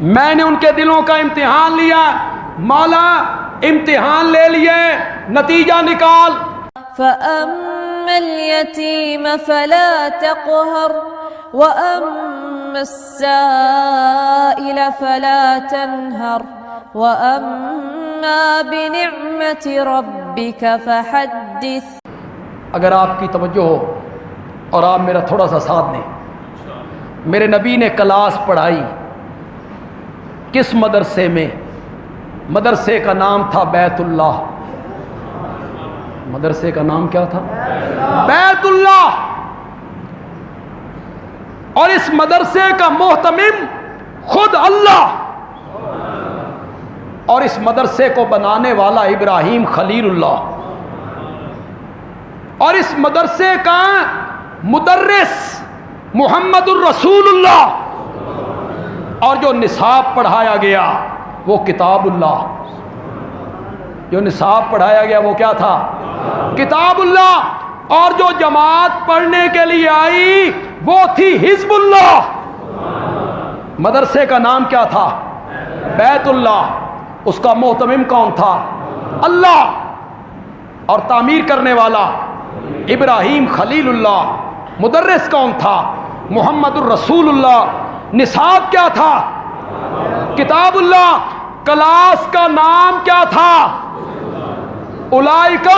میں نے ان کے دلوں کا امتحان لیا. مولا امتحان لے لیے, نتیجہ نکال. فأما اليتيم فلا تقهر وأما السائل فلا تنهر وأما بنعمة ربك فحدث. اگر آپ کی توجہ ہو اور آپ میرا تھوڑا سا ساتھ دیں, میرے نبی نے کلاس پڑھائی کس مدرسے میں؟ مدرسے کا نام تھا بیت اللہ. مدرسے کا نام کیا تھا؟ بیت اللہ. اور اس مدرسے کا محتمم خود اللہ, اور اس مدرسے کو بنانے والا ابراہیم خلیل اللہ, اور اس مدرسے کا مدرس محمد الرسول اللہ, اور جو نصاب پڑھایا گیا وہ کتاب اللہ. جو نصاب پڑھایا گیا وہ کیا تھا؟ کتاب اللہ. اور جو جماعت پڑھنے کے لیے آئی وہ تھی حزب اللہ. مدرسے کا نام کیا تھا؟ بیت اللہ. اس کا محتمم کون تھا؟ اللہ. اور تعمیر کرنے والا ابراہیم خلیل اللہ. مدرس کون تھا؟ محمد الرسول اللہ. نصاب کیا تھا؟ کتاب اللہ. کلاس کا نام کیا تھا؟ اولئک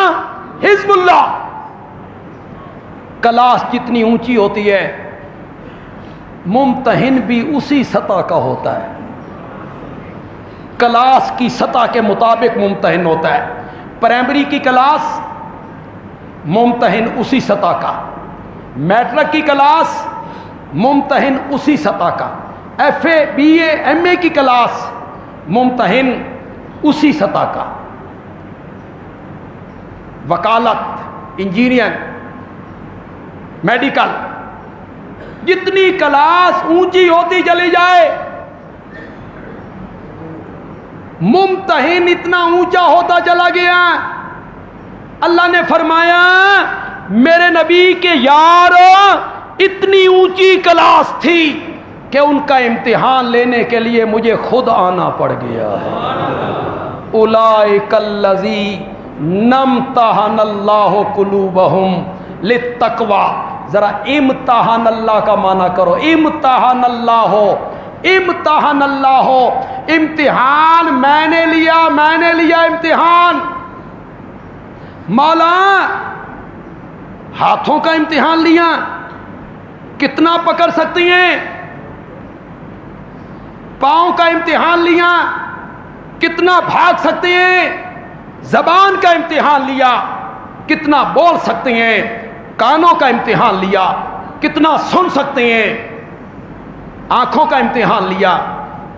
حزب اللہ. کلاس جتنی اونچی ہوتی ہے ممتحن بھی اسی سطح کا ہوتا ہے. کلاس کی سطح کے مطابق ممتحن ہوتا ہے. پرائمری کی کلاس ممتحن اسی سطح کا, میٹرک کی کلاس ممتحن اسی سطح کا, F A B A M A کی کلاس ممتحن اسی سطح کا. وکالت, انجینئر, میڈیکل, جتنی کلاس اونچی ہوتی چلی جائے ممتحن اتنا اونچا ہوتا چلا گیا. اللہ نے فرمایا میرے نبی کے یار اتنی اونچی کلاس تھی کہ ان کا امتحان لینے کے لیے مجھے خود آنا پڑ گیا ہے. اولئک الذی نمتحن اللہ قلوبہم للتقوی. ذرا امتحان اللہ کا معنی کرو. امتحان اللہ ہو, امتحان اللہ ہو. امتحان میں نے لیا امتحان. مولا ہاتھوں کا امتحان لیا, کتنا پکڑ سکتی ہیں؟ پاؤں کا امتحان لیا, کتنا بھاگ سکتے ہیں؟ زبان کا امتحان لیا, کتنا بول سکتے ہیں؟ کانوں کا امتحان لیا, کتنا سن سکتے ہیں؟ آنکھوں کا امتحان لیا,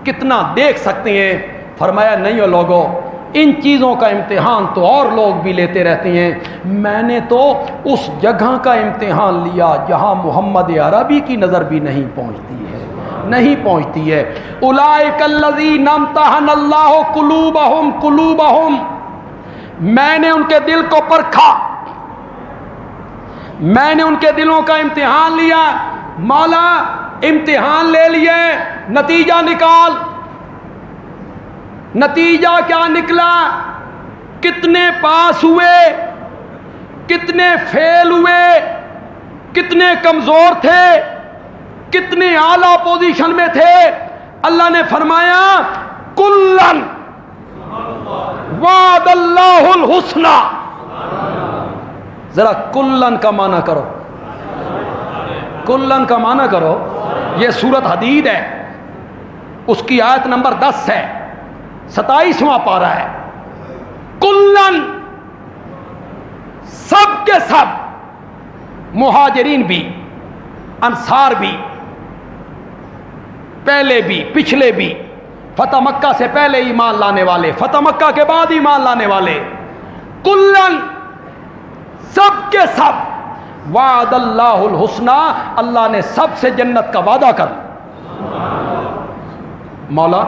کتنا دیکھ سکتے ہیں؟ فرمایا نہیں ہو لوگوں, ان چیزوں کا امتحان تو اور لوگ بھی لیتے رہتے ہیں, میں نے تو اس جگہ کا امتحان لیا جہاں محمد عربی کی نظر بھی نہیں پہنچتی ہے. اولئک الذین امتحن اللہ قلوبہم. میں نے ان کے دل کو پرکھا, میں نے ان کے دلوں کا امتحان لیا. مولا امتحان لے لیے, نتیجہ نکال. نتیجہ کیا نکلا؟ کتنے پاس ہوئے, کتنے فیل ہوئے, کتنے کمزور تھے, کتنے اعلیٰ پوزیشن میں تھے. اللہ نے فرمایا کلن وعد اللہ الحسنی. ذرا کلن کا معنی کرو, کلن کا معنی کرو. یہ سورت حدید ہے, اس کی آیت نمبر 10 ہے, 27واں پارہ ہے. کلن, سب کے سب, مہاجرین بھی, انصار بھی, پہلے بھی پچھلے بھی, فتح مکہ سے پہلے ایمان لانے والے, فتح مکہ کے بعد ایمان لانے والے, کلن سب کے سب, وعد اللہ الحسنی, اللہ نے سب سے جنت کا وعدہ کر. مولا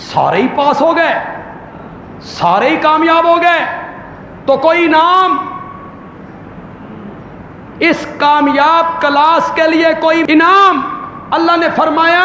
سارے ہی پاس ہو گئے, سارے ہی کامیاب ہو گئے, تو کوئی انعام؟ اس کامیاب کلاس کے لیے کوئی انعام؟ اللہ نے فرمایا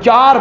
4